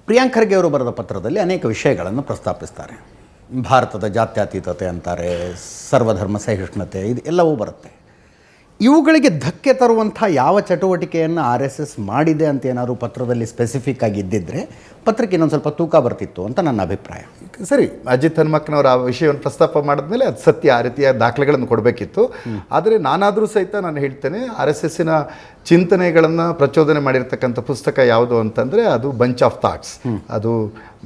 ಪ್ರಿಯಾಂಕ್ ಖರ್ಗೆ ಅವರು ಬರೆದ ಪತ್ರದಲ್ಲಿ ಅನೇಕ ವಿಷಯಗಳನ್ನು ಪ್ರಸ್ತಾಪಿಸ್ತಾರೆ. ಭಾರತದ ಜಾತ್ಯತೀತತೆ ಅಂತಾರೆ, ಸರ್ವಧರ್ಮ ಸಹಿಷ್ಣುತೆ, ಇದು ಎಲ್ಲವೂ ಬರುತ್ತೆ. ಇವುಗಳಿಗೆ ಧಕ್ಕೆ ತರುವಂಥ ಯಾವ ಚಟುವಟಿಕೆಯನ್ನು RSS ಮಾಡಿದೆ ಅಂತ ಏನಾದರೂ ಪತ್ರದಲ್ಲಿ ಸ್ಪೆಸಿಫಿಕ್ ಆಗಿ ಇದ್ದಿದ್ದರೆ ಪತ್ರಕ್ಕೆ ಇನ್ನೊಂದು ಸ್ವಲ್ಪ ತೂಕ ಬರ್ತಿತ್ತು ಅಂತ ನನ್ನ ಅಭಿಪ್ರಾಯ. ಸರಿ, ಅಜಿತ್ ಹನುಮಕ್ಕನವರು ಆ ವಿಷಯವನ್ನು ಪ್ರಸ್ತಾಪ ಮಾಡಿದ್ಮೇಲೆ ಅದು ಸತ್ಯ, ಆ ರೀತಿಯ ದಾಖಲೆಗಳನ್ನು ಕೊಡಬೇಕಿತ್ತು. ಆದರೆ ನಾನಾದರೂ ಸಹಿತ ನಾನು ಹೇಳ್ತೇನೆ, RSSನ ಚಿಂತನೆಗಳನ್ನು ಪ್ರಚೋದನೆ ಮಾಡಿರ್ತಕ್ಕಂಥ ಪುಸ್ತಕ ಯಾವುದು ಅಂತಂದರೆ ಅದು ಬಂಚ್ ಆಫ್ ಥಾಟ್ಸ್. ಅದು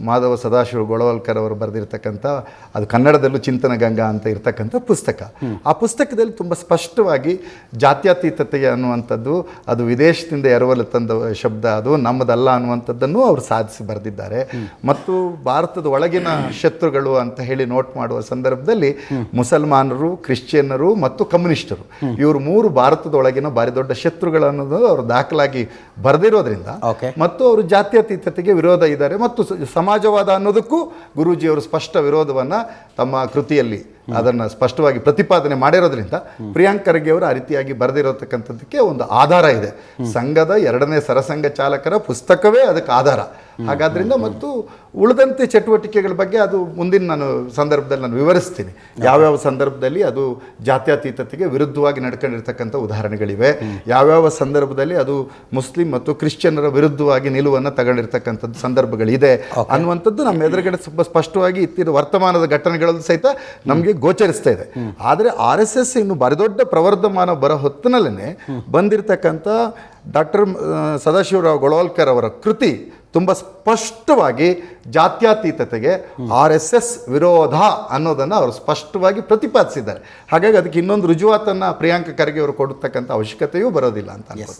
ಮಾಧವ ಸದಾಶಿವ ಗೊಳವಲ್ಕರ್ ಅವರು ಬರೆದಿರ್ತಕ್ಕಂಥ, ಅದು ಕನ್ನಡದಲ್ಲೂ ಚಿಂತನ ಗಂಗಾ ಅಂತ ಇರ್ತಕ್ಕಂಥ ಪುಸ್ತಕ. ಆ ಪುಸ್ತಕದಲ್ಲಿ ತುಂಬ ಸ್ಪಷ್ಟವಾಗಿ ಜಾತ್ಯತೀತತೆ ಅನ್ನುವಂಥದ್ದು ಅದು ವಿದೇಶದಿಂದ ಎರವಲು ತಂದ ಶಬ್ದ, ಅದು ನಮ್ಮದಲ್ಲ ಅನ್ನುವಂಥದ್ದನ್ನು ಅವರು ಸಾಧಿಸಿ ಬರೆದಿದ್ದಾರೆ. ಮತ್ತು ಭಾರತದ ಒಳಗಿನ ಶತ್ರುಗಳು ಅಂತ ಹೇಳಿ ನೋಟ್ ಮಾಡುವ ಸಂದರ್ಭದಲ್ಲಿ ಮುಸಲ್ಮಾನರು, ಕ್ರಿಶ್ಚಿಯನ್ನರು ಮತ್ತು ಕಮ್ಯುನಿಸ್ಟರು, ಇವರು ಮೂರು ಭಾರತದ ಒಳಗಿನ ಭಾರಿ ದೊಡ್ಡ ಶತ್ರುಗಳು ಅನ್ನೋದು ಅವರು ದಾಖಲಾಗಿ ಬರೆದಿರೋದ್ರಿಂದ, ಮತ್ತು ಅವರು ಜಾತ್ಯತೀತತೆಗೆ ವಿರೋಧ ಇದ್ದಾರೆ ಮತ್ತು ಸಮಾಜವಾದ ಅನ್ನೋದಕ್ಕೂ ಗುರೂಜಿಯವರು ಸ್ಪಷ್ಟ ವಿರೋಧವನ್ನು ತಮ್ಮ ಕೃತಿಯಲ್ಲಿ ಅದನ್ನು ಸ್ಪಷ್ಟವಾಗಿ ಪ್ರತಿಪಾದನೆ ಮಾಡಿರೋದ್ರಿಂದ ಪ್ರಿಯಾಂಕ್ ಖರ್ಗೆ ಅವರು ಆ ರೀತಿಯಾಗಿ ಬರೆದಿರತಕ್ಕಂಥದ್ದಕ್ಕೆ ಒಂದು ಆಧಾರ ಇದೆ. ಸಂಘದ 2ನೇ ಸರಸಂಘ ಚಾಲಕರ ಪುಸ್ತಕವೇ ಅದಕ್ಕೆ ಆಧಾರ. ಹಾಗಾದ್ರಿಂದ ಮತ್ತು ಉಳಿದಂತೆ ಚಟುವಟಿಕೆಗಳ ಬಗ್ಗೆ ಅದು ಮುಂದಿನ ನಾನು ಸಂದರ್ಭದಲ್ಲಿ ನಾನು ವಿವರಿಸ್ತೀನಿ. ಯಾವ್ಯಾವ ಸಂದರ್ಭದಲ್ಲಿ ಅದು ಜಾತ್ಯತೀತತೆಗೆ ವಿರುದ್ಧವಾಗಿ ನಡ್ಕೊಂಡಿರ್ತಕ್ಕಂಥ ಉದಾಹರಣೆಗಳಿವೆ, ಯಾವ್ಯಾವ ಸಂದರ್ಭದಲ್ಲಿ ಅದು ಮುಸ್ಲಿಂ ಮತ್ತು ಕ್ರಿಶ್ಚಿಯನ್ನರ ವಿರುದ್ಧವಾಗಿ ನಿಲುವನ್ನು ತಗೊಂಡಿರ್ತಕ್ಕಂಥದ್ದು ಸಂದರ್ಭಗಳಿದೆ ಅನ್ನುವಂಥದ್ದು ನಮ್ಮ ಎದುರುಗಡೆ ತುಂಬ ಸ್ಪಷ್ಟವಾಗಿ ಇತ್ತಿನ ವರ್ತಮಾನದ ಘಟನೆಗಳಲ್ಲೂ ಸಹಿತ ನಮಗೆ ಗೋಚರಿಸ್ತಾ ಇದೆ. ಆದರೆ RSS ಇನ್ನು ಬರದೊಡ್ಡ ಪ್ರವರ್ಧಮಾನ ಬರೋ ಹೊತ್ತಿನಲ್ಲೇ ಬಂದಿರತಕ್ಕಂಥ ಡಾಕ್ಟರ್ ಸದಾಶಿವರಾವ್ ಗೊಳವಲ್ಕರ್ ಅವರ ಕೃತಿ ತುಂಬ ಸ್ಪಷ್ಟವಾಗಿ ಜಾತ್ಯತೀತತೆಗೆ RSS ವಿರೋಧ ಅನ್ನೋದನ್ನು ಅವರು ಸ್ಪಷ್ಟವಾಗಿ ಪ್ರತಿಪಾದಿಸಿದ್ದಾರೆ. ಹಾಗಾಗಿ ಅದಕ್ಕೆ ಇನ್ನೊಂದು ರುಜುವಾತನ್ನು ಪ್ರಿಯಾಂಕ್ ಖರ್ಗೆ ಅವರು ಕೊಡತಕ್ಕಂಥ ಅವಶ್ಯಕತೆಯೂ ಬರೋದಿಲ್ಲ ಅಂತ ಅನ್ಬೋದು.